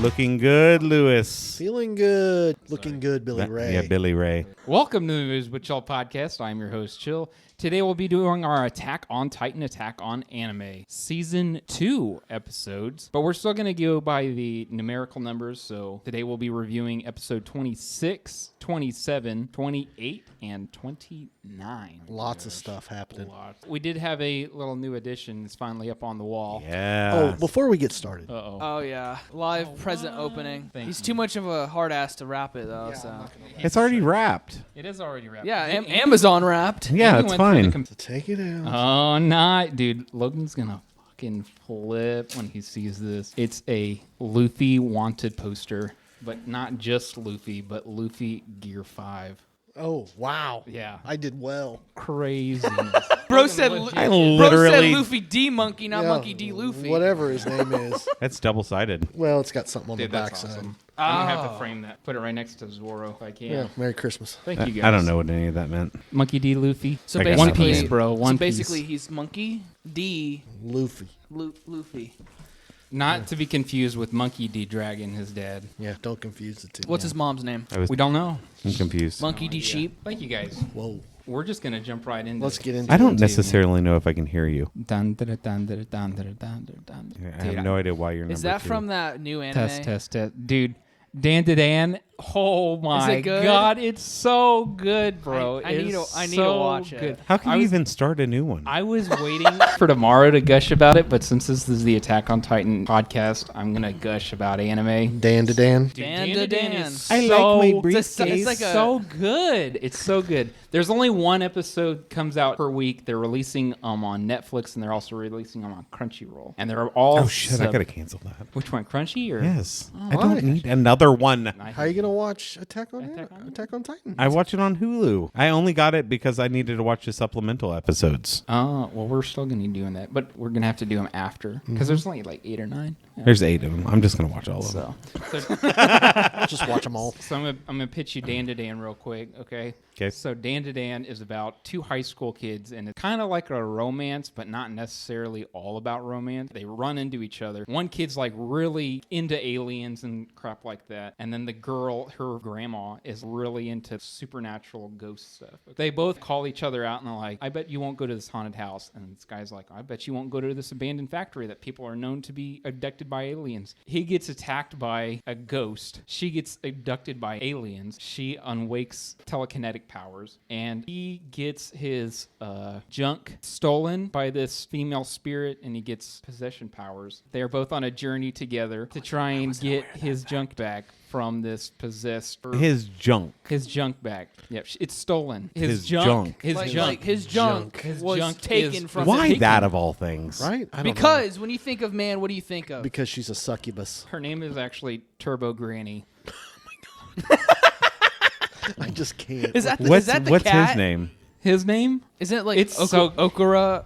Looking good, Lewis. Feeling good. Looking good, Billy Ray. Yeah, Billy Ray. Welcome to the Movies with Chill podcast. I'm your host, Chill. Today we'll be doing our Attack on Titan, Attack on Anime Season 2 episodes, but we're still going to go by the numerical numbers, so today we'll be reviewing episode 26, 27, 28, and 29. Lots of stuff happening. We did have a little new addition. It's finally up on the wall. Yeah. Oh, before we get started. Uh-oh. Oh, yeah. Live present opening. He's you. too much of a hard ass to wrap it, though. It's already wrapped. It is already wrapped. Yeah, Amazon wrapped. Yeah, it's fine. So take it out. Oh, not, dude. Logan's gonna fucking flip when he sees this. It's a Luffy wanted poster, but not just Luffy, but Luffy Gear 5. Oh, wow. Yeah, I did well. crazy. Bro said, I Bro literally. said Luffy D Monkey, not Yeah, Monkey D Luffy. Whatever his name is. That's double-sided. Well, it's got something on Dude, the that's backside. awesome. I'm gonna have to frame that. Put it right next to Zoro if I can. Yeah, Merry Christmas. Thank you guys. I don't know what any of that meant. Monkey D Luffy. So I got One basically, Piece, bro. One so basically, Piece. he's Monkey D Luffy. Luffy. Not to be confused with Monkey D Dragon, his dad. Yeah, don't confuse the two. What's his mom's name? We don't know. I'm confused. Monkey D Sheep. Thank you guys. Whoa. We're just gonna jump right into. Let's get into I it. don't necessarily know if I can hear you. Dun, dun, dun, dun, dun, dun, dun, dun. I have no idea why you're number Is that two. from that new anime? Test. Dude, Dan to Dan. Oh my good? God, it's so good, bro. I need It's to so watch it. good. How can I you was- even start a new one? I was waiting for tomorrow to gush about it, but since this is the Attack on Titan podcast, I'm gonna gush about anime. Dan to Dan. Dude, Dan to Dan. is I so, like my briefcase. It's like a- so good. It's so good. There's only one episode comes out per week. They're releasing on Netflix, and they're also releasing them on Crunchyroll. And they're all Oh shit! I gotta cancel that. Which one, Crunchy or? Yes, I why? don't need another one. How are you going to watch Attack on Titan? I watch it on Hulu. I only got it because I needed to watch the supplemental episods. Oh, well, we're still going to be doing that, but we're going to have to do them after because there's only like 8 or 9. Yeah. There's 8 of them. I'm just gonna watch all of them. Just watch them all. So I'm gonna pitch you Dan to Dan real quick, okay? Okay. So Dan to Dan is about 2 high school kids, and it's kind of like a romance, but not necessarily all about romance. They run into each other. One kid's like really into aliens and crap like that, and then the girl, her grandma, is really into supernatural ghost stuff. They both call each other out, and they're like, "I bet you won't go to this haunted house," and this guy's like, "I bet you won't go to this abandoned factory that people are known to be abducted by aliens." He gets attacked by a ghost. She gets abducted by aliens. She unwakes telekinetic powers, and he gets his junk stolen by this female spirit, and he gets possession powers. They are both on a journey together to try and get his junk back from this possessed. His junk. His junk back. Yep, it's stolen. His junk. His Like, junk. like his junk His was junk taken is- from Why him. that of all things? Right? I don't know. Because when you think of man, what do you think of? Because she's a succubus. Her name is actually Turbo Granny. I just can't. Is that the, What's is that the what's cat? his name? His name? Isn't it like It's so- Okuro,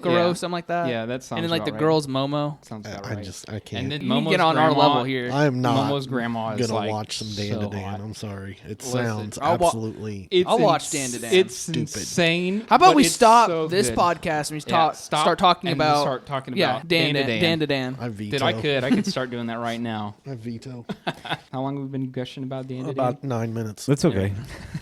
yeah. something like that? Yeah, that sounds And then like about the right. girl's Momo. Sounds about I right. can't. And then You can Momo's get on our grandma- level here. I am not Momo's grandma is gonna like watch some Dan so to Dan. hot. I'm sorry. It Listen, sounds I'll wa- absolutely. It's I'll watch Dan to Dan. It's Stupid. insane. How about but we it's stop so this good. podcast and we Yeah, start talking and about start talking yeah, about Dan to Dan. I veto. Dude, I could start doing that right now. I veto. How long have we been gushing about Dan to About 9 minutes. That's okay.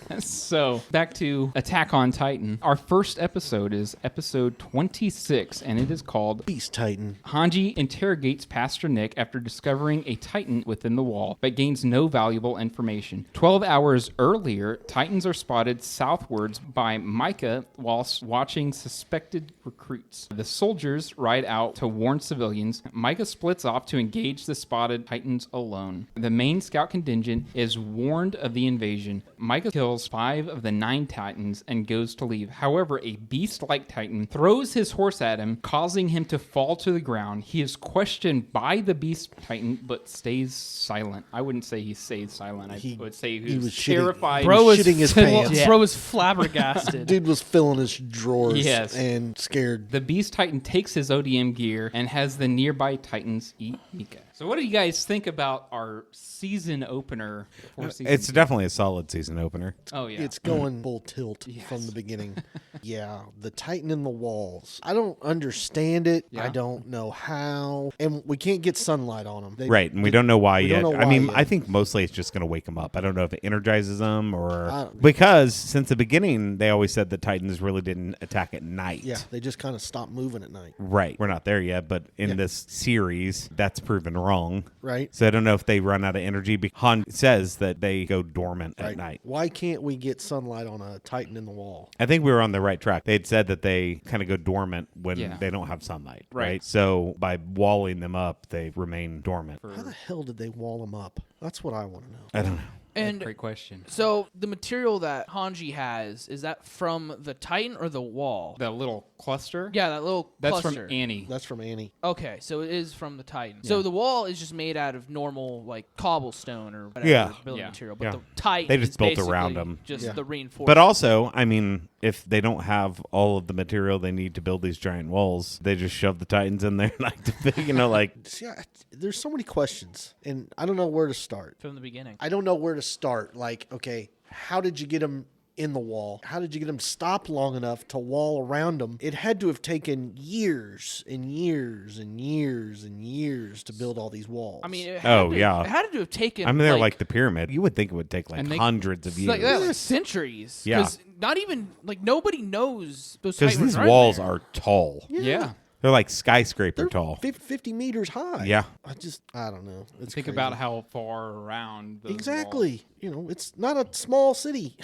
Dan? So back to Attack on Titan. Our first episode is episode 26, and it is called Beast Titan. Hange interrogates Pastor Nick after discovering a Titan within the wall, but gains no valuable information. 12 hours earlier, Titans are spotted southwards by Micah whilst watching suspected recruits. The soldiers ride out to warn civilians. Micah splits off to engage the spotted Titans alone. The main scout contingent is warned of the invasion. Micah kills 5 of the 9 Titans and goes to leave. However, a beast-like Titan throws his horse at him, causing him to fall to the ground. He is questioned by the beast Titan, but stays silent. I wouldn't say he stays silent. I would say he was shitting- terrified. Bro was shitting his pants. Yeah. Bro was flabbergasted. Dude was filling his drawers Yes. and scared. The beast Titan takes his ODM gear and has the nearby Titans eat Mika. So what do you guys think about our season opener for season It's 2? definitely a solid season opener. Oh, yeah. It's going full tilt from the beginning. Yeah, the Titan in the walls. I don't understand it. Yeah. I don't know how. And we can't get sunlight on them. Right, and we don't know why we yet. don't know I mean, why I yet. think mostly it's just going to wake them up. I don't know if it energizes them or... don't- Because since the beginning, they always said the Titans really didn't attack at night. Yeah, they just kind of stop moving at night. Right. We're not there yet, but in this series, that's proven wrong. Right? So I don't know if they run out of energy. Han says that they go dormant at Right. night. Why can't we get sunlight on a Titan in the wall? I think we were on the right track. They'd said that they kind of go dormant when Yeah. they don't have sunlight. Right. So by walling them up, they remain dormant. How the hell did they wall them up? That's what I want to know. I don't know. And Great question. so the material that Hange has, is that from the Titan or the wall? The little cluster? Yeah, that little That's cluster. from Annie. That's from Annie. Okay, so it is from the Titan. So the wall is just made out of normal, like, cobblestone or whatever Yeah. building Yeah. material. But Yeah. the Titan They just is built basically around 'em. just Yeah. the reinforcement. But also, I mean, if they don't have all of the material they need to build these giant walls, they just shove the Titans in there, like See, there's so many questions, and I don't know where to start. from the beginning. I don't know where to start. Like, okay, how did you get them in the wall? How did you get them stopped long enough to wall around them? It had to have taken years and years and years and years to build all these walls. I mean, it Oh, had to, yeah. it had to have taken. I mean, they're like the pyramid. You would think it would take like And they- hundreds of years. like yeah, centuries. Yeah. 'Cause not even like nobody knows those Because Titans these are in walls there. are tall. Yeah. They're like skyscraper they're tall. 50 meters high. Yeah. I don't know. It's Think crazy. about how far around those Exactly. walls. You know, it's not a small city.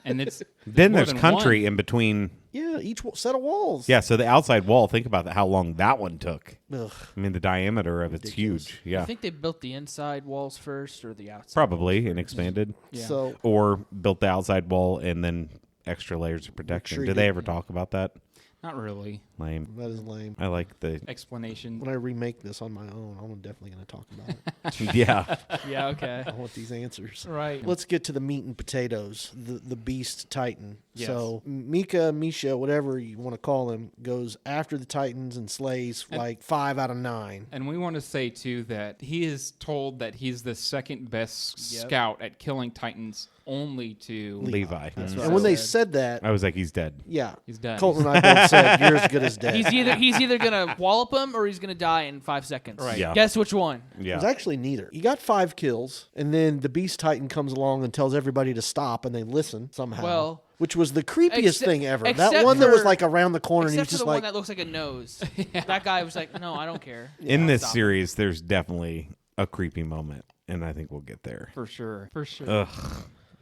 And it's Then more there's than country one. in between. Yeah, each set of walls. Yeah, so the outside wall, think about how long that one took. Ugh. I mean, the diameter of it's Ridiculous. huge. I Yeah. think they built the inside walls first or the outside. Probably and expanded. Yeah. So Or built the outside wall and then extra layers of protection. sure Did you they did. ever talk about that? Not really. Lame. that is lame. I like the. Explanation. When I remake this on my own, I'm definitely going to talk about it. Yeah. Yeah. Okay. I want these answers. Right. Let's get to the meat and potatoes. The beast Titan. Yes. So Misha, whatever you want to call him, goes after the Titans and slays like 5 out of 9. And we want to say, too, that he is told that he's the second best Yep. scout at killing Titans only to Levi. That's Mm. what And I when they said. said that, I was like, he's dead. yeah, He's done. Colton and I both said you're as good as dead. He's either gonna wallop him or he's gonna die in 5 seconds. Right. Yeah. Guess which one? It Yeah. was actually neither. He got 5 kills, and then the Beast Titan comes along and tells everybody to stop, and they listen somehow. Well, which was the creepiest except- thing ever. That except one that was for- like around the corner, and he was Except for just the one like, that looks like a nose. That guy was like, "No, I don't care." In this Stop. series, there's definitely a creepy moment, and I think we'll get there. For sure. For sure. Ugh.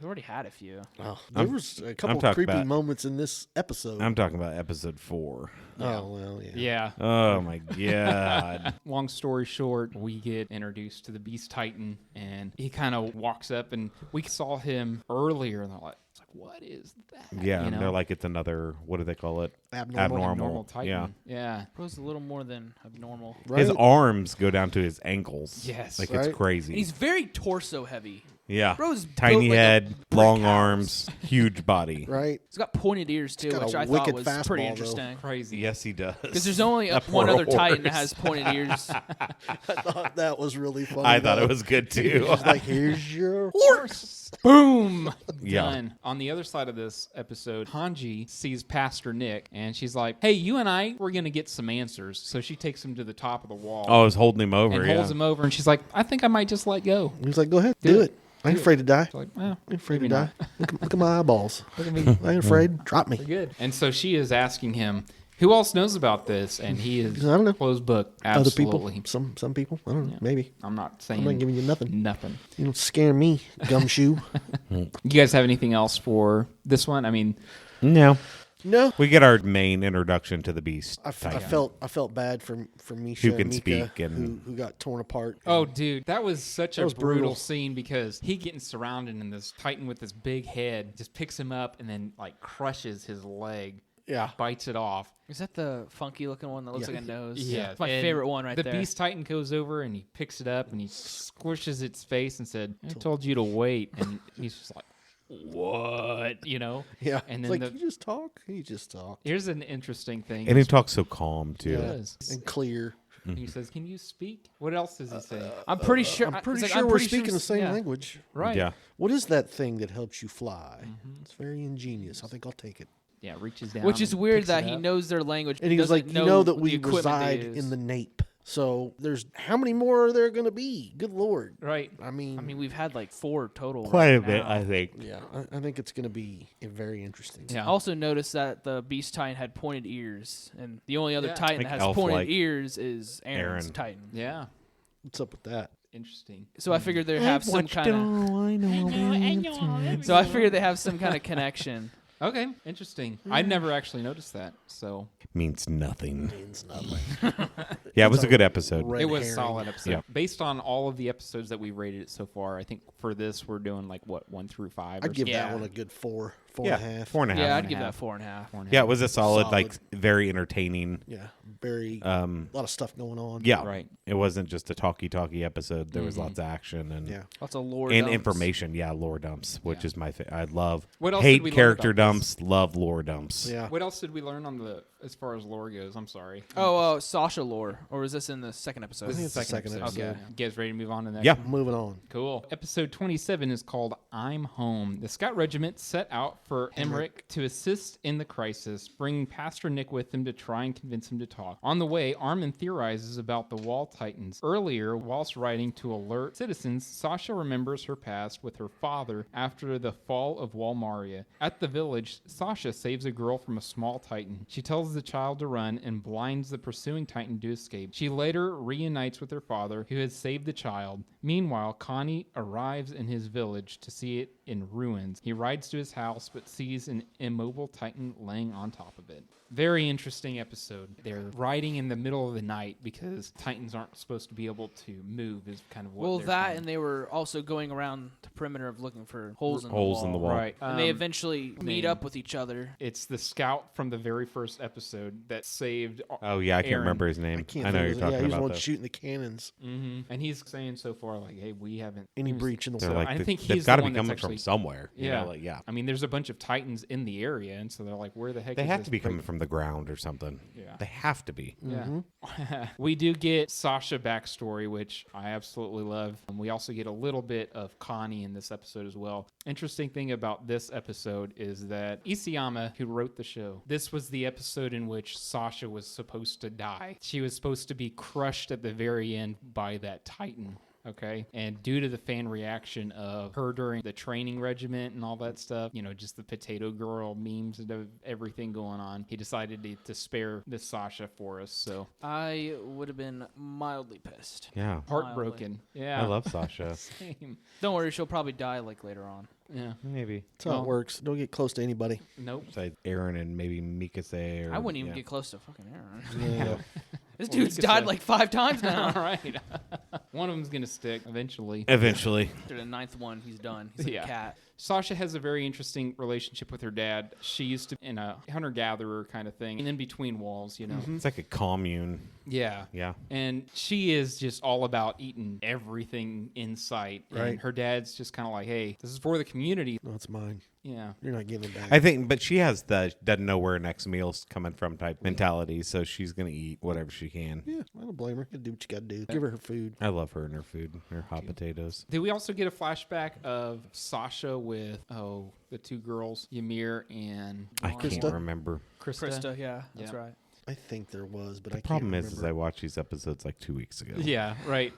We've already had a few. oh, there was a couple talking creepy about- moments in this episode. I'm talking about episode 4. Oh, well, yeah. Yeah. Oh my god. Long story short, we get introduced to the Beast Titan, and he kind of walks up, and we saw him earlier, and they're like, it's like, what is that? Yeah, You and know? they're like, it's another. What do they call it? Abnormal. Normal Titan. Yeah. Yeah. Bro's a little more than abnormal. Right? His arms go down to his ankles. Yes. like Right? it's crazy. And he's very torso heavy. yeah, Bro's tiny built like a head, brick long house. arms, huge body. Right? He's got pointed ears too, got a which I wicked thought was pretty fastball, though. interesting. Crazy. Yes, he does. Because there's only That one poor other Titan that horse. has pointed ears. I thought that was really funny. I thought though. it was good too. He's like, here's your horse. Boom! Yeah. Done. On the other side of this episode, Hanji sees Pastor Nick, and she's like, hey, you and I, we're going to get some answers. So she takes him to the top of the wall Oh, I was holding him over. and yeah. holds him over, and she's like, I think I might just let go. He's like, go ahead, do it. I ain't afraid to die. She's like, well, I ain't afraid to maybe die. not. Look at my eyeballs. Look at me. I ain't afraid. Drop me. Good. And so she is asking him, who else knows about this? And he is I don't know. closed book. Other Absolutely. people. Some people. I don't know. Maybe. I'm not saying I'm not giving you nothing. nothing. You don't scare me, gumshoe. You guys have anything else for this one? I mean, No. No. We get our main introduction to the beast. I Titan. felt bad for Misha Who can and Mika, speak and- who got torn apart. oh, dude, that was such a was brutal brutal. scene because he getting surrounded and this Titan with this big head just picks him up and then like crushes his leg, Yeah. bites it off. Is that the funky looking one that looks Yeah. like a nose? Yeah, It's my and favorite one right the there. Beast Titan goes over and he picks it up and he squishes its face and said, "I told you to wait." And he's just like, "What?" You know? Yeah. And It's then like, you just talk. You just talk. here's an interesting thing. And he talks so calm too. He does. And clear. And he says, "Can you speak?" What else does he say? I'm pretty sure. I'm pretty it's sure like, we're speaking the same yeah. language. Right. Yeah. What is that thing that helps you fly? It's very ingenious. I think I'll take it. Yeah. Reaches down. Which is and weird picks that it he up. knows their language. And he was doesn't like, you know that the we equipment they reside use. in the nape. So there's how many more are there going to be? Good Lord. Right. I mean, we've had like 4 total. Quite a right bit, now. I think. yeah, I think it's going to be very interesting. Yeah. Also noticed that the Beast Titan had pointed ears, and the only other Yeah. Titan Like that has elf-like. pointed ears is Aaron's Aaron. Titan. Yeah. What's up with that? Interesting. So I figured they have some kind of. I know. So I figured they have some kind of connection. Okay. Interesting. I'd never actually noticed that. So Means nothing. Means nothing. Yeah, it was a good episode. Red it was a herring. solid episode. Yeah. Based on all of the episodes that we rated it so far, I think for this we're doing like what 1 through 5. I'd give Yeah. that one a good 4, 4 Yeah, and a half. 4.5. Yeah, I'd and a give half. that 4.5. 4.5. Yeah, it was a solid, like Solid. very entertaining. Yeah, very a lot of stuff going on. Yeah, Right. It wasn't just a talky episode. There was lots of action and Yeah. Lots of lore and dumps. information. Yeah, lore dumps, which Yeah. is my I love. What else did Hate we learn character about this? dumps. Love lore dumps. Yeah. What else did we learn on the as far as lore goes? I'm sorry. Oh, Sasha lore, or was this in the second episode? I think it's the second episode. Okay. You guys ready to move on to the next? Yeah. one? Moving on. Cool. Episode 27 is called I'm Home. The Scout Regiment set out for Emmerich to assist in the crisis, bringing Pastor Nick with him to try and convince him to talk. On the way, Armin theorizes about the Wall Titans. Earlier, whilst writing to alert citizens, Sasha remembers her past with her father after the fall of Walmaria. At the village, Sasha saves a girl from a small Titan. She tells the child to run and blinds the pursuing Titan to escape. She later reunites with her father, who has saved the child. Meanwhile, Connie arrives in his village to see it in ruins. He rides to his house but sees an immobile Titan laying on top of it. Very interesting episode. They're riding in the middle of the night because Titans aren't supposed to be able to move is kind of what Well, they're that saying. and they were also going around the perimeter of looking for holes in the wall. Right. And they eventually meet up with each other. It's the scout from the very first episode that saved Oh yeah, I can't Aaron. remember his name. I can't I know think you're of it. talking Yeah, he was the about one though. shooting the cannons. And he's saying so far, like, hey, we haven't... Any breach in the They're wall. like, I think they've he's got the to be one that's coming actually- from somewhere. You Yeah. know, like, yeah. I mean, there's a bunch of Titans in the area, and so they're like, where the heck They is have this to be coming break- from the ground or something. Yeah. They have to be. Yeah. We do get Sasha backstory, which I absolutely love. And we also get a little bit of Connie in this episode as well. Interesting thing about this episode is that Isayama, who wrote the show, this was the episode in which Sasha was supposed to die. She was supposed to be crushed at the very end by that Titan. Okay. And due to the fan reaction of her during the training regiment and all that stuff, you know, just the potato girl memes and everything going on, he decided to spare this Sasha for us. So I would have been mildly pissed. Yeah. heartbroken. Yeah. I love Sasha. Same. Don't worry, she'll probably die like later on. Yeah. Maybe. That's how Well- it works. Don't get close to anybody. Nope. Besides Aaron and maybe Mikase. Or, I wouldn't even yeah. get close to fucking Aaron. Yeah. This Well, dude's you could died say- like 5 times All now. right. One of them's going to stick eventually. Eventually. After the 9th one, he's done. He's like Yeah. a cat. Sasha has a very interesting relationship with her dad. She used to be in a hunter-gatherer kind of thing, and in between walls, you know. It's like a commune. Yeah. Yeah. And she is just all about eating everything in sight. And Right. her dad's just kind of like, hey, this is for the community. No, it's mine. Yeah. You're not getting it back. I think, but she has the doesn't know where her next meal's coming from type mentality, so she's gonna eat whatever she can. yeah, I don't blame her. You do what you got to do. Give her her food. I love her and her food, her hot potatoes. Did we also get a flashback of Sasha with, the 2 girls, Ymir and I can't Krista? remember. Krista? Yeah, that's Yeah. right. I think there was, but The I can't problem remember. is I watched these episodes like 2 weeks ago. Yeah, right.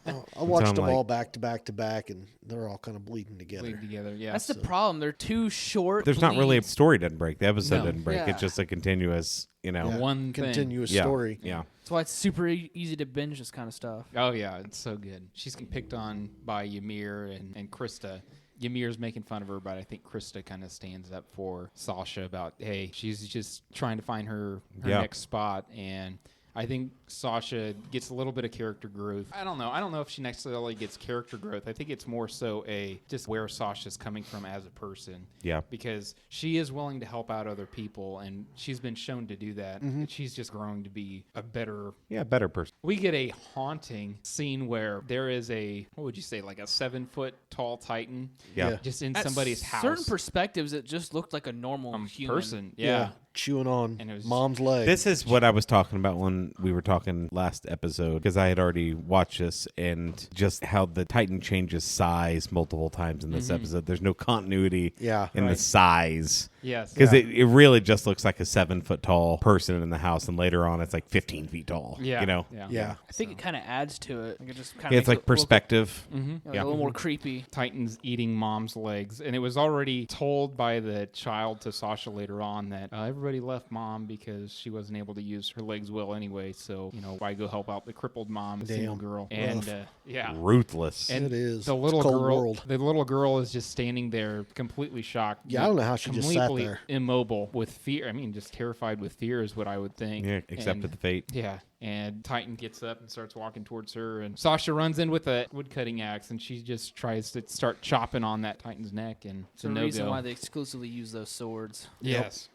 I watched I'm them like- all back to back to back, and they're all kind of bleeding together. Bleed together, yeah. That's the problem. They're too short. There's not really a bleeds. story doesn't break. The episode No. doesn't break. Yeah. It's just a continuous, you know. Yeah. One thing. Continuous Yeah. story. Yeah. That's why it's super easy to binge this kind of stuff. Oh, yeah, it's so good. She's getting picked on by Ymir and Krista. Ymir's making fun of her, but I think Krista kind of stands up for Sasha about, hey, she's just trying to find her Yeah. next spot. And I think Sasha gets a little bit of character growth. I don't know. I don't know if she necessarily gets character growth. I think it's more so just where Sasha's coming from as a person. Yeah. Because she is willing to help out other people, and she's been shown to do that. And she's just growing to be a better... Yeah, better person. We get a haunting scene where there is what would you say, like a 7-foot tall Titan Yeah. Yeah. just in At somebody's house. certain perspectives, it just looked like a normal human. person. Yeah. chewing on And it was mom's leg. This is what I was talking about when we were talking last episode, because I had already watched this, and just how the Titan changes size multiple times in this episode. There's no continuity in the size. Yes. Because it really just looks like a 7 foot tall person in the house, and later on it's like 15 feet tall. Yeah. You know? Yeah. I think it kind of adds to it. Like it just kind of It's like perspective. a little more creepy. Titans eating mom's legs, and it was already told by the child to Sasha later on that everybody left mom because she wasn't able to use her legs well anyway. So why go help out the crippled mom, single girl, and Ruthless. and It is. the It's little a cold girl. world. The little girl is just standing there, completely shocked. Yeah, I don't know how she just sat completely there. immobile with fear. I mean, just terrified with fear is what I would think. Yeah, accepted And- the fate. Yeah, and Titan gets up and starts walking towards her, and Sasha runs in with a wood-cutting axe, and she just tries to start chopping on that Titan's neck, and it's It's the a reason no-go. why they exclusively use those swords. Yes,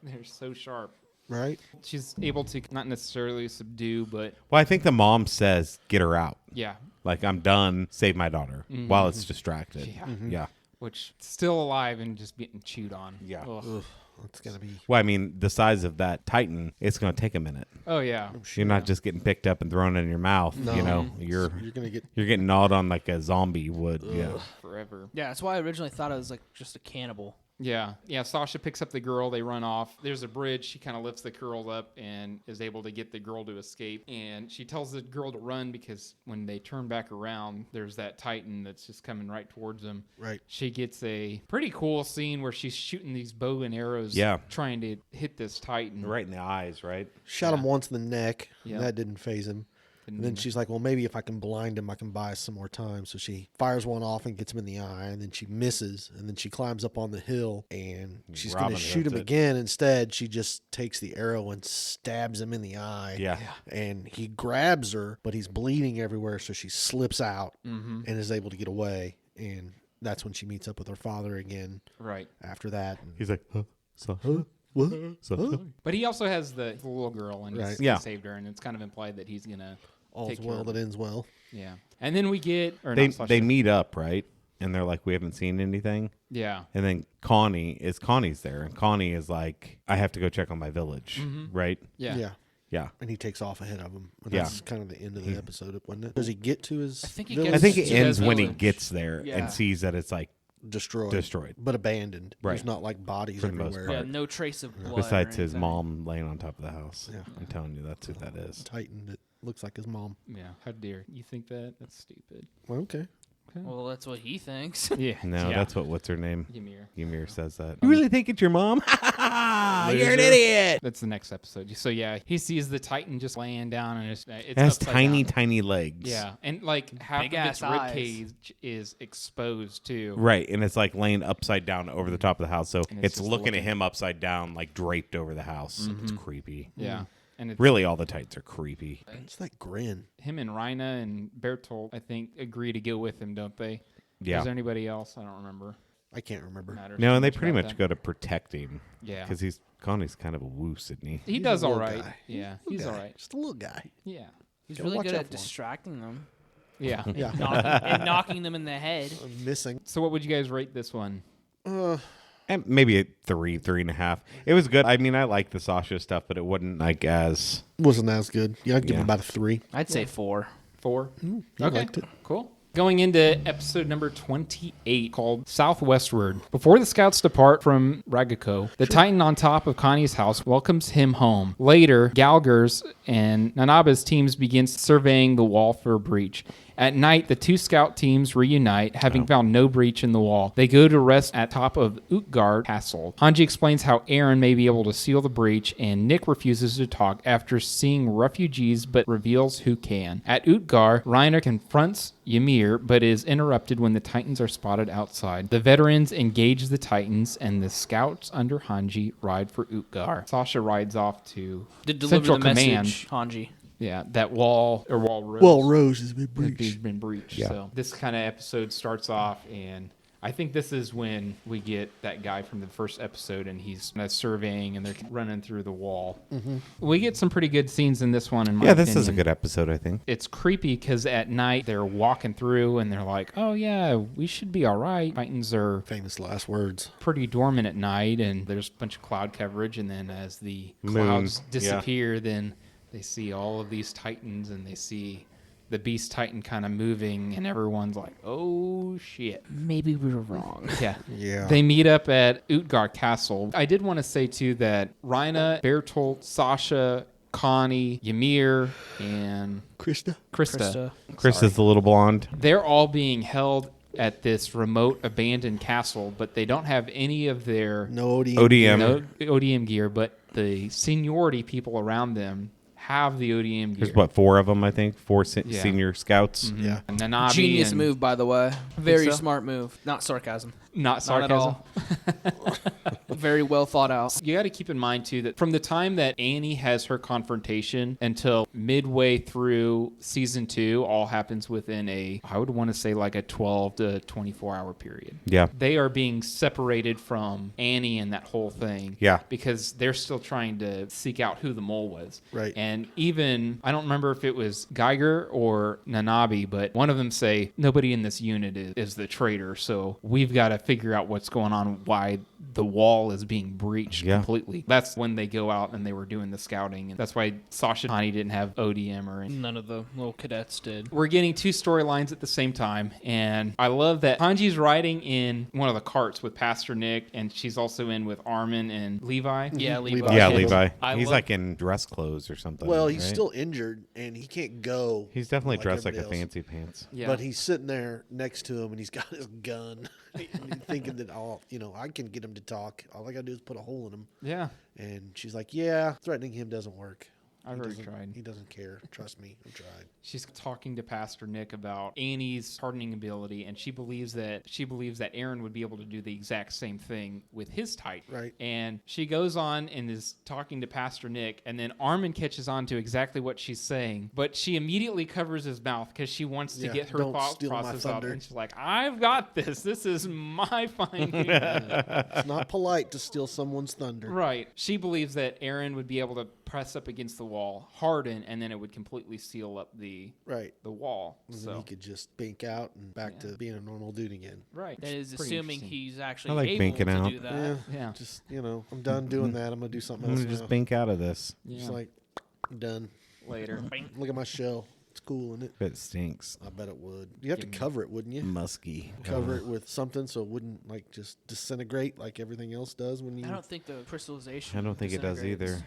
they're so sharp. Right? She's able to not necessarily subdue, but Well, I think the mom says, get her out. yeah, Like, I'm done. Save my daughter. While it's distracted. Yeah. Yeah. which still alive and just getting chewed on. Yeah. Ugh. Ugh, that's going to be... Well, I mean, the size of that Titan, it's going to take a minute. Oh yeah. You're not just getting picked up and thrown in your mouth. No. You know, You're going to get... you're getting gnawed on like a zombie would. Yeah. Forever. Yeah, that's why I originally thought it was like just a cannibal. Yeah. Sasha picks up the girl. They run off. There's a bridge. She kind of lifts the girl up and is able to get the girl to escape. And she tells the girl to run because when they turn back around, there's that Titan that's just coming right towards them. Right. She gets a pretty cool scene where she's shooting these bow and arrows, trying to hit this Titan. Right in the eyes, right? Shot him once in the neck. Yeah. And that didn't phase him. Didn't And then do she's like, well, maybe if I can blind him, I can buy us some more time. So she fires one off and gets him in the eye, and then she misses, and then she climbs up on the hill, and she's going Robin to shoot him Hoods it. again. Instead, she just takes the arrow and stabs him in the eye. Yeah. And he grabs her, but he's bleeding everywhere, so she slips out and is able to get away. And that's when she meets up with her father again Right. after that. And He's like, huh? So, what? so, But he also has the little girl, and Right. he Yeah. saved her, and it's kind of implied that he's going to All's take care well of that her. ends well. Yeah. And then we get... Or they not Sasha. they meet up, right? And they're like, we haven't seen anything. Yeah. And then Connie's there, and Connie is like, I have to go check on my village, right? Yeah. Yeah. Yeah. And he takes off ahead of him. And Yeah. that's kind of the end of the episode, wasn't it? Does he get to his I think he village? I think it To ends that when he village. gets there Yeah. and sees that it's like destroyed. But abandoned. Right. There's not like bodies For the most everywhere. Yeah, no trace of blood. besides or his anything. mom laying on top of the house. Yeah. I'm telling you, that's who that is. Titan that looks like his mom. Yeah. How dare you think that? That's stupid. Well, okay. Well, that's what he thinks. Yeah. No, yeah. that's what's her name? Ymir. Ymir says that. You really think it's your mom? You're an Loser. idiot. That's the next episode. So yeah, he sees the Titan just laying down, and it's It has upside tiny, down. tiny legs. Yeah, and like half of Big-ass its rib eyes. cage is exposed too. Right, and it's like laying upside down over the top of the house, so And it's it's just looking at looking. him upside down, like draped over the house. It's creepy. Yeah, and it's Really, all the Titans are creepy. It's that grin. him and Reiner and Bertolt, I think, agree to go with him, don't they? Yeah. Is there anybody else? I don't remember. I can't remember. Matters No, too and they much pretty about much them. go to protect him. Yeah, Because Connie's kind of a woos, isn't he? he He's does a all little right. guy. Yeah, Little he's guy. all right. Just a little guy. Yeah, He's Gotta really watch good out at for him. distracting them yeah. Yeah. and knocking them in the head. Missing. So what would you guys rate this one? And maybe a 3.5. It was good. I mean, I like the Sasha stuff, but it wasn't like as... Wasn't as good. Yeah, I'd give Yeah. him about a 3. I'd say 4. 4. I Okay, liked it. cool. Going into episode number 28 called Southwestward. Before the scouts depart from Ragako, the Titan on top of Connie's house welcomes him home. Later, Galger's and Nanaba's teams begin surveying the wall for a breach. At night, the two scout teams reunite, having found no breach in the wall. They go to rest at top of Utgard Castle. Hange explains how Aaron may be able to seal the breach, and Nick refuses to talk after seeing refugees, but reveals who can. At Utgard, Reiner confronts Ymir, but is interrupted when the Titans are spotted outside. The veterans engage the Titans, and the scouts under Hange ride for Utgard. Sasha rides off to To deliver Central the Command. message, Hanji. Yeah, that wall road. Well, Rose has been Has breached. been breached. Yeah. So this kind of episode starts off, and I think this is when we get that guy from the first episode, and he's surveying, and they're running through the wall. Mm-hmm. We get some pretty good scenes in this one, in my opinion. This is a good episode, I think. It's creepy because at night they're walking through, and they're like, oh, yeah, we should be all right. Titans are famous last words. Pretty dormant at night, and there's a bunch of cloud coverage, and then as the clouds disappear, then they see all of these Titans, and they see the Beast Titan kind of moving, and everyone's like, oh, shit. Maybe we were wrong. Yeah. They meet up at Utgard Castle. I did want to say, too, that Reiner, Bertolt, Sasha, Connie, Ymir, and Krista. Krista's the little blonde. They're all being held at this remote abandoned castle, but they don't have any of their ODM gear, but the seniority people around them have the ODM gear. There's 4 of them, I think. 4 senior scouts. Mm-hmm. Yeah. And Nanabi Genius move, by the way. Very smart move. Not sarcasm. Not sarcasm. Not at all. Very well thought out. You got to keep in mind, too, that from the time that Annie has her confrontation until midway through season 2, all happens within I would want to say like a 12 to 24 hour period. Yeah. They are being separated from Annie and that whole thing. Yeah. Because they're still trying to seek out who the mole was. Right. And even, I don't remember if it was Geiger or Nanabi, but one of them say, nobody in this unit is the traitor, so we've got to figure out what's going on, why the wall is being breached completely. That's when they go out and they were doing the scouting, and that's why Sasha and Connie didn't have ODM or anything. None of the little cadets did. We're getting 2 storylines at the same time, and I love that Hange's riding in one of the carts with Pastor Nick, and she's also in with Armin and Levi. Yeah, Levi. Yeah, Levi. He's like in dress clothes or something. Well, he's still injured, and he can't go. He's definitely dressed like a fancy pants. Yeah. But he's sitting there next to him, and he's got his gun, thinking that, I can get him to talk. All I got to do is put a hole in him. Yeah. And she's like, yeah, threatening him doesn't work. I've already tried. He doesn't care. Trust me. I've tried. She's talking to Pastor Nick about Annie's hardening ability, and she believes that Aaron would be able to do the exact same thing with his Titan. Right. And she goes on and is talking to Pastor Nick, and then Armin catches on to exactly what she's saying, but she immediately covers his mouth because she wants to get her thought process out. And she's like, I've got this. This is my finding. It's not polite to steal someone's thunder. Right. She believes that Aaron would be able to press up against the wall, harden, and then it would completely seal up the wall. And then he could just bink out and back to being a normal dude again. Right. That is assuming he's actually able binking to out. do that. Yeah. Just, I'm done doing that. I'm going to do something else. I'm going to just bink out of this. Yeah. Just like, I'm done. Later. Look at my shell. It's cool, isn't it? Bet it stinks. I bet it would. You have to cover it, wouldn't you? Musky. Cover it with something so it wouldn't just disintegrate like everything else does when you. I don't think the crystallization. I don't think it does either.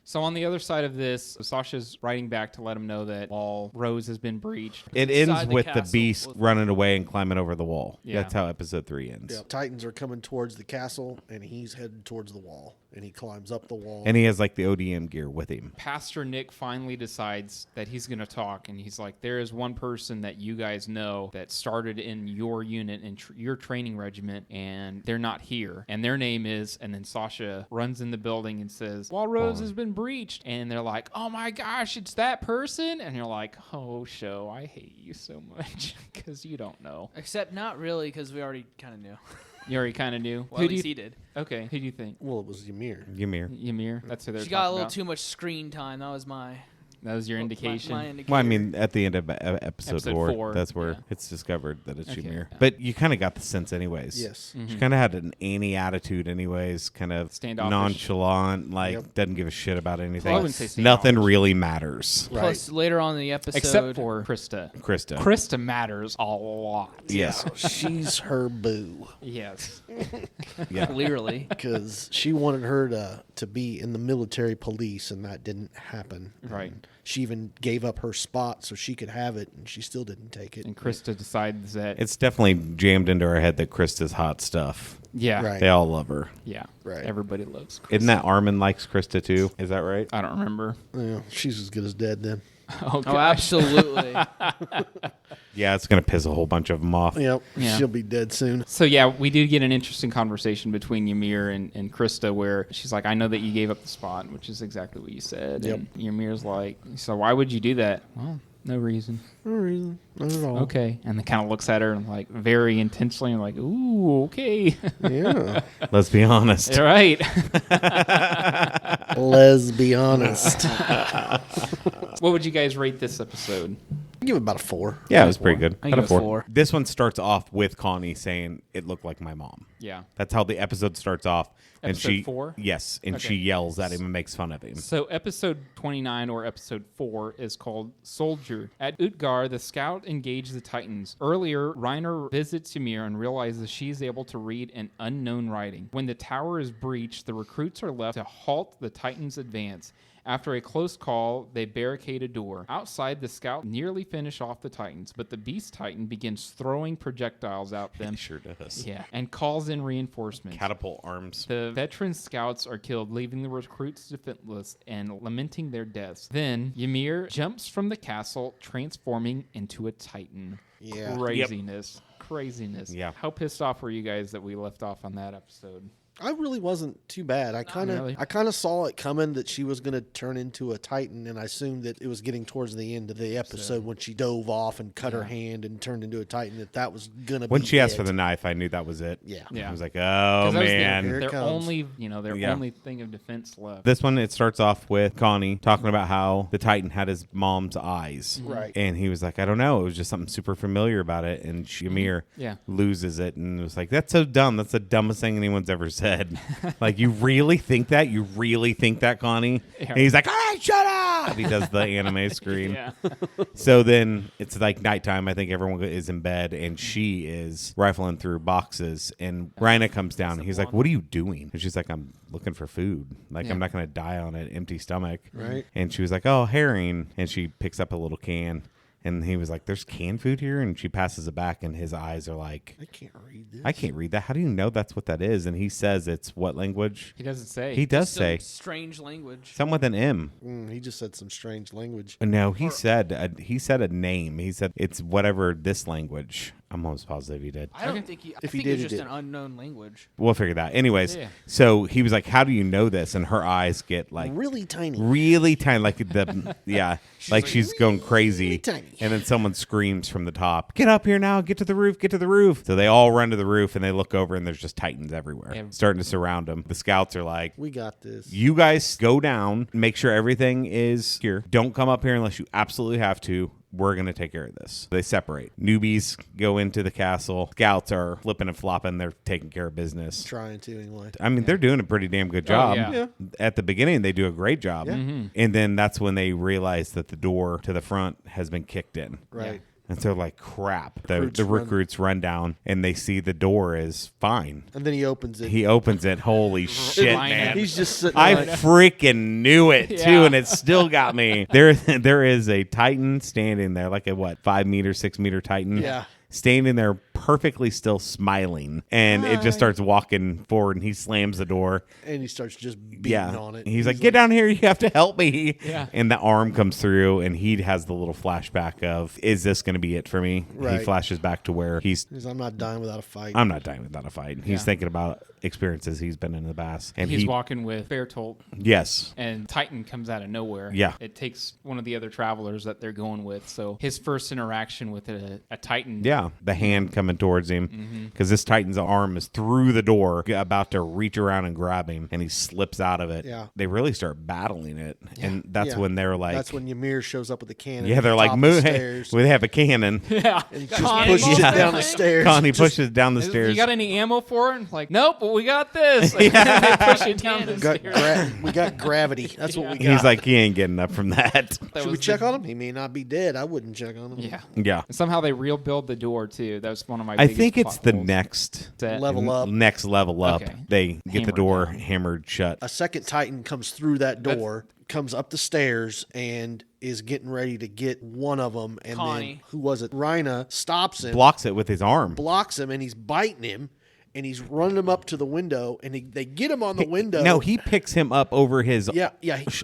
So on the other side of this, Sasha's writing back to let him know that Wall Rose has been breached. It ends with the beast running away and climbing over the wall. Yeah. That's how episode 3 ends. Yeah. Titans are coming towards the castle, and he's headed towards the wall. And he climbs up the wall. And he has like the ODM gear with him. Pastor Nick finally decides that he's going to talk, and he's like, there is one person that you guys know that started in your unit, in your training regiment, and they're not here. And their name is, and then Sasha runs in the building and says, Wall Rose has been breached. And they're like, oh my gosh, it's that person? And you're like, oh, show, I hate you so much because you don't know. Except not really, because we already kind of knew. You already kind of knew? Well, at least he did. Okay, who do you think? Well, it was Ymir. Ymir. That's who they're She talking got a little about. too much screen time. That was my... That was your indication? My indicator. Well, I mean, at the end of episode 4, 4, that's where it's discovered that it's Okay, Ymir. yeah. But you kind of got the sense anyways. Yes. She kind of had an Annie attitude anyways, kind of Standoffish. nonchalant, doesn't give a shit about anything. Well, I wouldn't say Nothing standoffish. really matters. Right. Plus, later on in the episode... Except for Krista. Krista matters a lot. Yes. She's her boo. Yes. Yeah. Clearly. Because she wanted her to be in the military police, and that didn't happen. Right. And she even gave up her spot so she could have it, and she still didn't take it. And Krista decides that... It's definitely jammed into her head that Krista's hot stuff. Yeah. Right. They all love her. Yeah. Right. Everybody loves Krista. Isn't that Armin likes Krista too? Is that right? I don't remember. Yeah, she's as good as dead then. Oh, Oh, absolutely. Yeah, it's going to piss a whole bunch of them off. Yep. Yeah. She'll be dead soon. So, yeah, we do get an interesting conversation between Ymir and Krista where she's like, I know that you gave up the spot, which is exactly what you said. Yep. And Ymir's like, so why would you do that? Well, No reason. No reason. Not at all. Okay. And then kind of looks at her and like very intensely and like, ooh, okay. Yeah. Let's be honest. Right. Let's be honest. What would you guys rate this episode? I'll give it about a 4. Yeah, it was pretty good. I Out give of it a 4. 4. This one starts off with Connie saying it looked like my mom. Yeah. That's how the episode starts off. Episode 4? Yes, and Okay. she yells at him and makes fun of him. So episode 29 or episode 4 is called Soldier. At Utgar, the scout engages the Titans. Earlier, Reiner visits Ymir and realizes she is able to read an unknown writing. When the tower is breached, the recruits are left to halt the Titans' advance. After a close call, they barricade a door. Outside, the scout nearly finish off the Titans, but the Beast Titan begins throwing projectiles at them. He sure does. Yeah, and calls in reinforcements. Catapult arms. The veteran scouts are killed, leaving the recruits defenseless and lamenting their deaths. Then, Ymir jumps from the castle, transforming into a Titan. Yeah. Craziness. Craziness. Yeah. How pissed off were you guys that we left off on that episode? I really wasn't too bad. I kind really. of saw it coming that she was going to turn into a Titan, and I assumed that it was getting towards the end of the episode when she dove off and cut her hand and turned into a Titan. That was going to be When she asked it. for the knife, I knew that was it. Yeah. Yeah. I was like, oh, 'Cause that was man. Here it their comes. only, their Yeah. only thing of defense left. This one, it starts off with Connie talking about how the Titan had his mom's eyes. Right. And he was like, I don't know. It was just something super familiar about it. And Ymir Yeah. loses it and was like, that's so dumb. That's the dumbest thing anyone's ever said. Like, you really think that? You really think that, Connie? Yeah. And he's like, all right, shut up. He does the anime scream. Yeah. So then it's like nighttime. I think everyone is in bed, and she is rifling through boxes. And Reiner comes down, and he's like, what are you doing? And she's like, I'm looking for food. Like, Yeah. I'm not going to die on an empty stomach. Right. And she was like, oh, herring. And she picks up a little can. And he was like, there's canned food here? And she passes it back, and his eyes are like, I can't read this. I can't read that. How do you know that's what that is? And he says it's what language? He doesn't say. He does Some say strange language. something with an M. He just said some strange language. No, he said a name. He said it's whatever this language. I'm almost positive he did. I don't Okay. think he. I If he think did, it's he just did. an unknown language. We'll figure that. Anyways, Yeah. so he was like, "How do you know this?" And her eyes get like Really tiny. really tiny, like the like she's going crazy. tiny. And then someone screams from the top, "Get up here now! Get to the roof! Get to the roof!" So they all run to the roof and they look over and there's just Titans everywhere, Yeah. starting to surround them. The scouts are like, We got this. "You guys go down, make sure everything is here. Don't come up here unless you absolutely have to. We're going to take care of this." They separate. Newbies go into the castle. Scouts are flipping and flopping. They're taking care of business. Trying to anyway. I mean, they're doing a pretty damn good job. yeah. At the beginning, they do a great job. Yeah. And then that's when they realize that the door to the front has been kicked in. Right. And so, like, crap. Recruits The run- recruits run down and they see the door is fine. And then he opens it. He opens it. Holy shit, Line man. He's just sitting I like, freaking knew it too, Yeah. and it still got me. There is a Titan standing there, like a 5 meter, 6 meter Titan. Yeah. Standing there perfectly still smiling. And it just starts walking forward and he slams the door. and he starts just beating on it. He's like, get down here, you have to help me. Yeah. And the arm comes through and he has the little flashback of, is this going to be it for me? Right. He flashes back to where He's I'm not dying without a fight. I'm not dying without a fight. He's Yeah. thinking about experiences he's been in the past. And He's walking with Bertolt, Yes. and Titan comes out of nowhere. Yeah. It takes one of the other travelers that they're going with. So his first interaction with a Titan. Yeah, the hand coming towards him because this Titan's arm is through the door, about to reach around and grab him, and he slips out of it. Yeah. They really start battling it, and that's Yeah. when they're like, That's when Ymir shows up with the cannon. yeah, at they're the like, top of the move, stairs. we have a cannon. Yeah. And he just Connie pushes moves it that down the thing. stairs. Connie Just pushes down the You stairs. got any ammo for it? And like, nope, but we got this. They push it down the stairs. we got gravity. That's what we got. He's like, he ain't getting up from that. That should we was check the- on him? He may not be dead. I wouldn't check on him. Yeah. Yeah. And somehow they rebuild the door too. That was one of my. I biggest think it's plot the holes. next That- Level up. next level up. Okay. They get the Hammered door down. hammered shut. A second Titan comes through that door, comes up the stairs, and is getting ready to get one of them. And Connie. then, who was it? Reiner stops him, Blocks it with his arm. blocks him, and he's biting him. and he's running him up to the window, and they get him on the window. No, he picks him up over his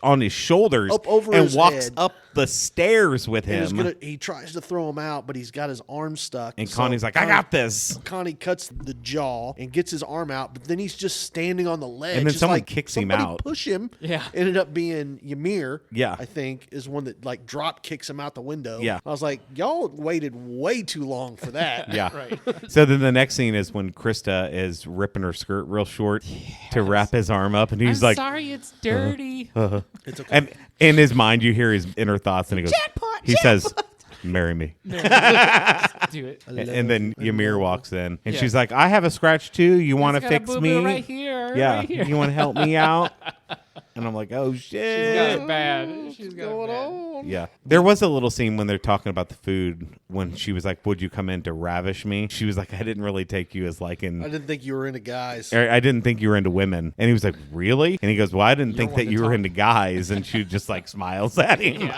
on his shoulders up over and his walks head. up the stairs with him. He tries to throw him out, but he's got his arm stuck. And Connie's like, I got this. Connie cuts the jaw and gets his arm out, but then he's just standing on the ledge. And then It's someone like, kicks him somebody out. Push him. Yeah. Ended up being Ymir. Yeah. I think is one that like drop kicks him out the window. Yeah. I was like, y'all waited way too long for that. Yeah. Right. So then the next scene is when Krista is ripping her skirt real short to wrap his arm up, and he's like, sorry, it's dirty. It's okay. and in his mind you hear his inner thoughts, and he goes, he says, "Marry me." Do it. And then Ymir walks in, and she's like, "I have a scratch too. You want to It's got a fix boo-boo me? right here. Yeah, right here. you want to help me out?" And I'm like, "Oh She's shit!" got it bad. She's got it bad. Yeah. There was a little scene when they're talking about the food when she was like, "Would you come in to ravish me?" She was like, "I didn't really take you as like I didn't think you were into guys. I didn't think you were into women." And he was like, "Really?" And he goes, "Well, I didn't think one that to you were talk. into guys." And she just like smiles at him.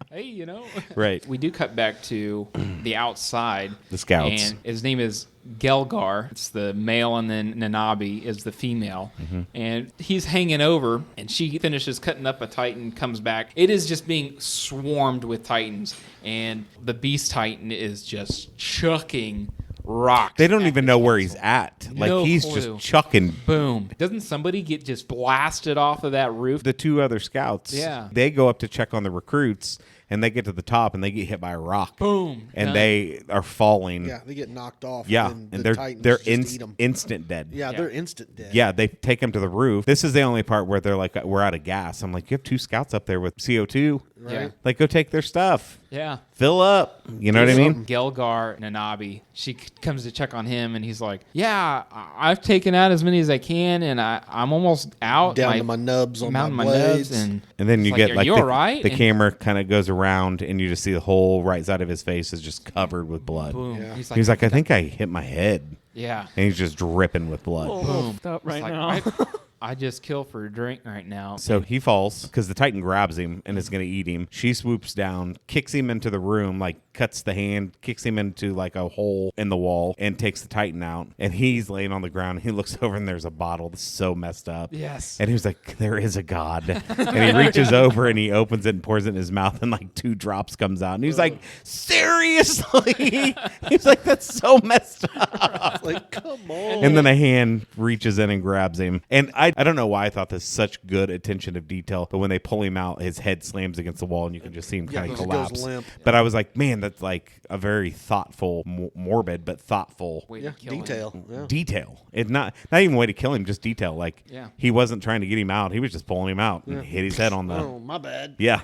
Hey, you know. Right. We do cut back to the outside. The scouts. And his name is Gelgar. It's the male, and then Nanabi is the female. Mm-hmm. And he's hanging over, and she finishes cutting up a Titan, comes back. It is just being swarmed with Titans, and the Beast Titan is just chucking rocks. They don't at even this know where he's castle. at. Like No he's clue. just chucking. Boom. Doesn't somebody get just blasted off of that roof? The two other scouts, Yeah. they go up to check on the recruits, and they get to the top, and they get hit by a rock. Boom. And Done. they are falling. Yeah, they get knocked off. Yeah, and and the they're Titans they're just eat 'em. instant dead. Yeah, Yeah. they're instant dead. Yeah, they take him to the roof. This is the only part where they're like, "We're out of gas." I'm like, "You have two scouts up there with CO2. Yeah. Like, go take their stuff. Yeah. Fill up." You know what I mean? Gelgar Nanabi, she comes to check on him, and he's like, "Yeah, I've taken out as many as I can, and I'm almost out. Down to my nubs on down to my my blades. nubs." And And then you it's get "Are like you all right?" the And camera kind of goes around, and you just see the whole right side of his face is just covered with blood. boom. Yeah. He's like, "I think I hit my head," "Yeah." and he's just dripping with blood. Boom. Up right It's like, now. I just kill for a drink right now. So he falls because the Titan grabs him and is going to eat him. She swoops down, kicks him into the room, like cuts the hand, kicks him into like a hole in the wall, and takes the Titan out. And he's laying on the ground. He looks over and there's a bottle that's so messed up. Yes. And he was like, "There is a God." And he reaches over and he opens it and pours it in his mouth, and like 2 drops comes out. And he's like, "Seriously?" He's like, "That's so messed up." Like, come on. And then a hand reaches in and grabs him. And I don't know why I thought this such good attention of detail, but when they pull him out, his head slams against the wall and you can just see him kind of he goes collapse. limp. But I was like, man, that's like a very thoughtful, morbid, but thoughtful Way Yeah, to kill him. detail. Yeah. detail. It's not even way to kill him, just detail. Like Yeah. he wasn't trying to get him out. He was just pulling him out and hit his head on the. Oh, my bad. Yeah.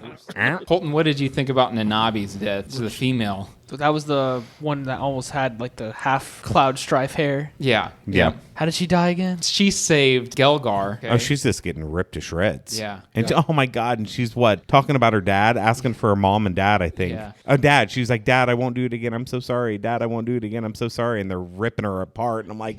Colton, what did you think about Nanabi's death? This is the female. So that was the one that almost had like the half cloud strife hair. Yeah. Yeah. How did she die again? She saved Gelgar. Oh, she's just getting ripped to shreds. Yeah. And oh my God. And she's what? Talking about her dad, asking for her mom and dad, I think. Yeah. Oh, Dad. She's like, "Dad, I won't do it again. I'm so sorry. Dad, I won't do it again. I'm so sorry." And they're ripping her apart. And I'm like,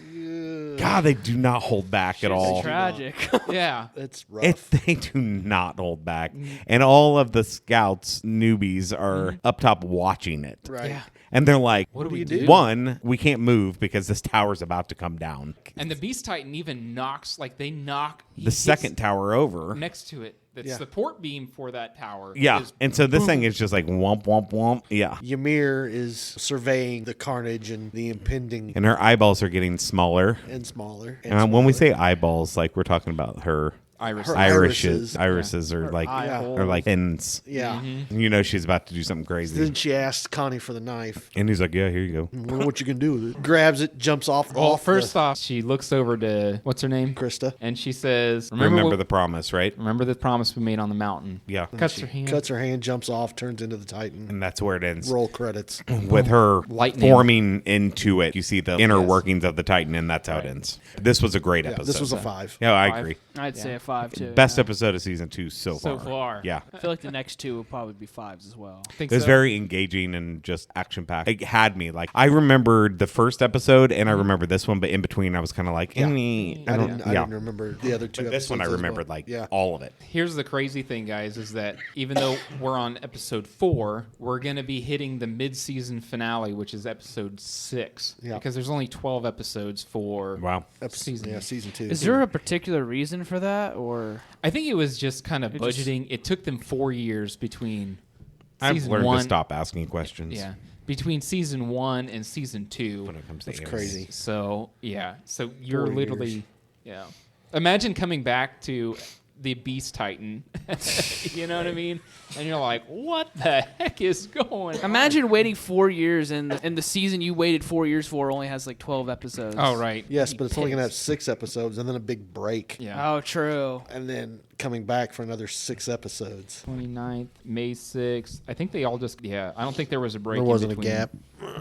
God, they do not hold back at all. Tragic. Yeah. It's rough. They do not hold back. And all of the scouts, newbies, are up top watching it. Right. Yeah. And they're like, What do we do? do? One, we can't move because this tower's about to come down. And the Beast Titan even knocks, like they knock he The hits second tower over. next to it. That's Yeah. the port beam for that tower. Yeah. is And so this boom. thing is just like womp, womp, womp. Yeah. Ymir is surveying the carnage and the impending And her eyeballs are getting smaller. and smaller. And when we say eyeballs, like we're talking about her Iris. Her irises. irises. Irises are like eye Yeah. hole. are like fins. yeah. You know she's about to do something crazy. Then she asks Connie for the knife. And he's like, "Yeah, here you go." Wonder what you can do with it. Grabs it, jumps off. Well, off first off, she looks over to what's her name, Krista. and she says, Remember what- the promise, right? remember the promise we made on the mountain." Yeah. Cuts her hand. Cuts her hand, jumps off, turns into the Titan. And that's where it ends. Roll credits. With her Lightning. forming into it. You see the inner Yes. workings of the Titan, and that's how it ends. This was a great episode. This was a 5. Yeah, I 5. agree. I'd say a 5 too. Best episode of season 2 so far. Yeah. I feel like the next 2 will probably be 5s as well. It was very engaging and just action-packed. It had me. Like, I remembered the first episode, and I remember this one, but in between, I was kind of like, I didn't remember the other 2 but episodes. This one I remembered, all of it. Here's the crazy thing, guys, is that even though we're on episode 4, we're going to be hitting the mid-season finale, which is episode 6. Yeah. Because there's only 12 episodes for season 2. Is there a particular reason for that, or I think it was just kind of budgeting. It took them 4 years between I've season learned 1. to stop asking questions. Yeah, between season 1 and season 2. When it comes to That's animes. crazy. So so you're 4 literally Imagine coming back to the Beast Titan. You know what I mean? And you're like, what the heck is going on? imagine waiting 4 years and the season you waited 4 years for only has like 12 episodes. Oh, right. Yes, but it's only going to have 6 episodes and then a big break. Yeah. Oh, true. And then coming back for another 6 episodes. 29th, May 6th. I think they all just, I don't think there was a break. There wasn't a between. gap.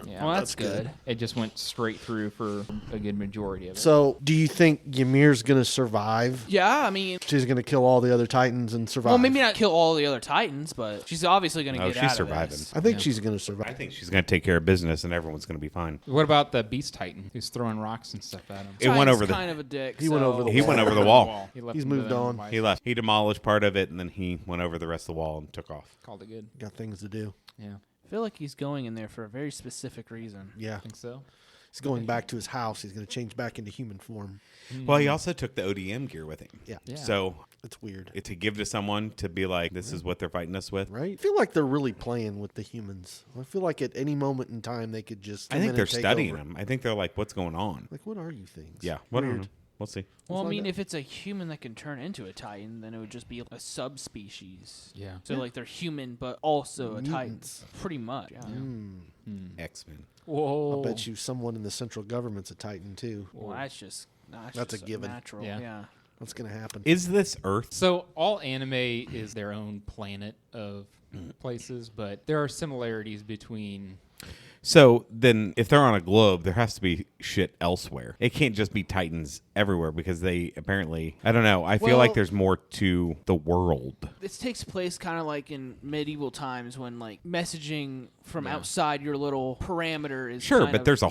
Yeah. Well, that's good. It just went straight through for a good majority of it. So, do you think Ymir's going to survive? Yeah, I mean, She's going to kill all the other Titans and survive? well, maybe not kill all the other Titans, but she's obviously going to get she's out of surviving. this. I think she's going to survive. I think she's going to take care of business, and everyone's going to be fine. What about the Beast Titan who's throwing rocks and stuff at him? It went over kind of a dick. He went over the He wall. went over the wall. He left He's him to moved them on. by He left. He demolished part of it, and then he went over the rest of the wall and took off. Called it good. Got things to do. Yeah. I feel like he's going in there for a very specific reason. Yeah. I think so. He's going back to his house. He's going to change back into human form. Well, he also took the ODM gear with him. Yeah. So It's weird. to give to someone to be like, this is what they're fighting us with. Right? I feel like they're really playing with the humans. I feel like at any moment in time they could just. I think they're studying them. I think they're like, what's going on? Like, what are you things? Yeah. What Weird. We'll see. Well, I find mean, out. if it's a human that can turn into a Titan, then it would just be a subspecies. Yeah. So, like, they're human, but also a Titan. Mutants. Pretty much. Yeah. X-Men. Whoa. I'll bet you someone in the central government's a Titan, too. Well, that's just That's a just given. Natural. Yeah. Yeah. What's going to happen? Is this Earth? So all anime is their own planet of places, but there are similarities between. So then, if they're on a globe, there has to be shit elsewhere. It can't just be Titans everywhere because they apparently, I don't know. I feel like Well- there's more to the world. This takes place kind of like in medieval times when, like, messaging from outside your little parameter is Sure, kind but of- there's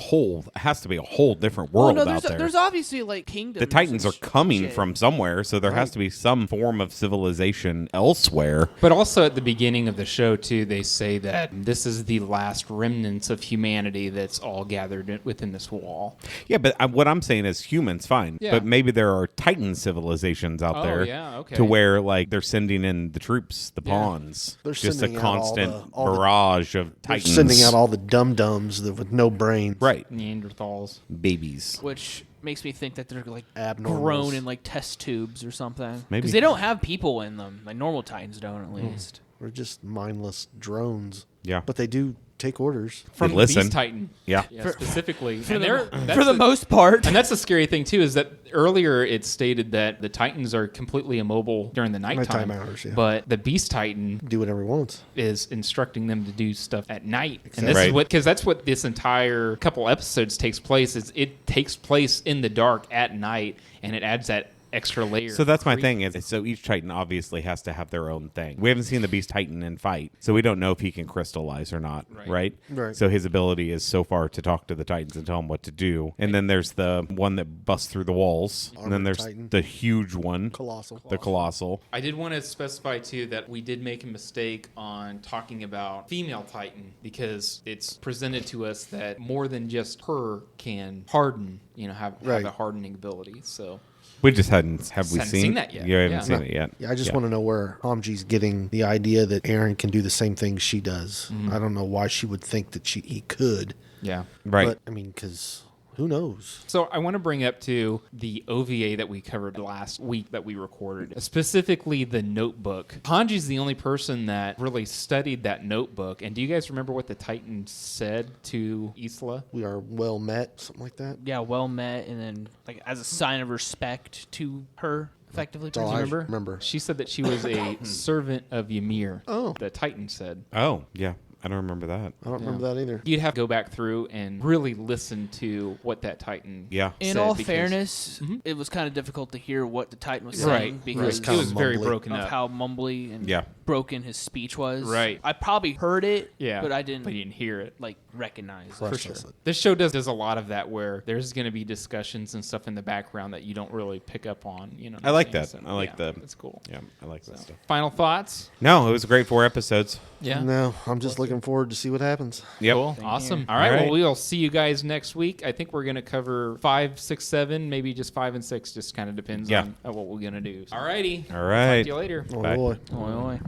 has to be a whole different Well, world no, out there. there's obviously, like, kingdoms. The Titans are and coming shit. from somewhere, so there has to be some form of civilization elsewhere. But also at the beginning of the show too, they say that this is the last remnants of humanity that's all gathered within this wall. Yeah, but what I'm saying is humans, fine. Yeah. But maybe there are Titan civilizations out Oh, there yeah, okay. to where, like, they're sending in the troops, the pawns. They're just a sending out all constant the- barrage of They're Titans. sending out all the dum-dums with no brains. Right. Neanderthals. Babies. Which makes me think that they're, like, Abnormals. grown in, like, test tubes or something. Maybe. Because they don't have people in them. Like, normal Titans don't, at least. We're just mindless drones. Yeah. But they do take orders. From They the listen. Beast Titan. Yeah. Yeah, specifically. For And the, they're- that's for the most part. And that's the scary thing too, is that earlier it stated that the Titans are completely immobile during the nighttime. Nighttime hours, yeah. But the Beast Titan Do whatever he wants. is instructing them to do stuff at night. And this Right. is what, because that's what this entire couple episodes takes place, is it takes place in the dark at night, and it adds that extra layer. So that's my creep. thing is, so each Titan obviously has to have their own thing. We haven't seen the Beast Titan in fight, so we don't know if he can crystallize or not, right? Right. So his ability is so far to talk to the Titans and tell them what to do. And then there's the one that busts through the walls. and then Armored there's Titan. the huge one, Colossal. the Colossal. I did want to specify too that we did make a mistake on talking about female Titan, because it's presented to us that more than just her can harden, have Right. a hardening ability. So We just have we Haven't seen seen that yet. You haven't Yeah. seen it yet. Yeah, I just want to know where Hange's getting the idea that Aaron can do the same things she does. I don't know why she would think that he could. yeah. Right. But, I mean, because who knows? So I want to bring up to the OVA that we covered last week that we recorded, specifically the Notebook. Hanji's the only person that really studied that notebook. And do you guys remember what the Titan said to Isla? We are well met, something like that. Yeah, well met, and then, like, as a sign of respect to her, effectively. all I Remember? remember. She said that she was a servant of Ymir. Oh. The Titan said. Oh, yeah. I don't remember that. I don't remember that either. You'd have to go back through and really listen to what that Titan In said, all because fairness, it was kind of difficult to hear what the Titan was saying right, because it was very broken of up. how mumbly and broken his speech was. Right. I probably heard it, but I didn't hear it. like recognize it. For sure. This show does a lot of that where there's going to be discussions and stuff in the background that you don't really pick up on. You know, I like that. So, I like that. It's cool. Yeah, I like that stuff. Final thoughts? No, it was a great 4 episodes. Yeah. No, I'm just looking forward to see what happens. Yep. Cool. Awesome. here. All right. All right. Well, we'll see you guys next week. I think we're going to cover 5, 6, 7, maybe just 5 and 6. Just kind of depends on what we're going to do. All righty. All right. See you later. Oh, Bye. boy. Oi, oi.